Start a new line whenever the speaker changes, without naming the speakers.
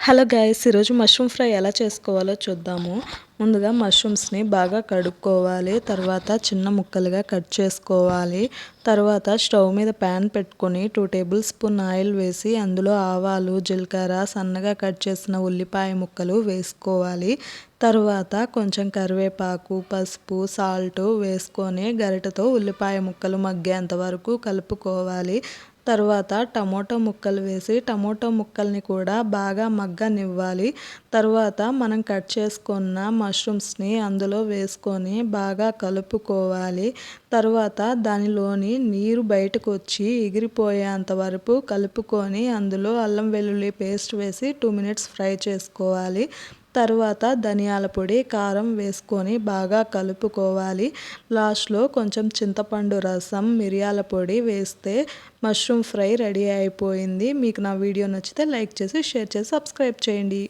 Hello guys, ఈరోజు mushroom fry ఎలా చేసుకోవాలో చూద్దాము. ముందుగా మష్రూమ్స్ని బాగా కడుక్కోవాలి. తర్వాత చిన్న ముక్కలుగా కట్ చేసుకోవాలి. తర్వాత స్టవ్ మీద ప్యాన్ పెట్టుకొని 2 టేబుల్ స్పూన్ ఆయిల్ వేసి అందులో ఆవాలు, జీలకర్ర, సన్నగా కట్ చేసిన ఉల్లిపాయ ముక్కలు వేసుకోవాలి. తర్వాత కొంచెం కరివేపాకు, పసుపు, సాల్ట్ వేసుకొని గరిటెతో ఉల్లిపాయ ముక్కలు మగ్గేంత వరకు కలుపుకోవాలి. తర్వాత టమోటా ముక్కలు వేసి టమోటా ముక్కల్ని కూడా బాగా మగ్గనివ్వాలి. తర్వాత మనం కట్ చేసుకున్న మష్రూమ్స్ని అందులో వేసుకొని బాగా కలుపుకోవాలి. తర్వాత దానిలోని నీరు బయటకు వచ్చి ఎగిరిపోయేంత వరకు కలుపుకొని అందులో అల్లం వెల్లుల్లి పేస్ట్ వేసి 2 మినిట్స్ ఫ్రై చేసుకోవాలి. తర్వాత ధనియాల పొడి, కారం వేసుకొని బాగా కలుపుకోవాలి. లాస్ట్లో కొంచెం చింతపండు రసం, మిరియాల పొడి వేస్తే మష్రూమ్ ఫ్రై రెడీ అయిపోయింది. మీకు నా వీడియో నచ్చితే లైక్ చేసి, షేర్ చేసి, సబ్స్క్రైబ్ చేయండి.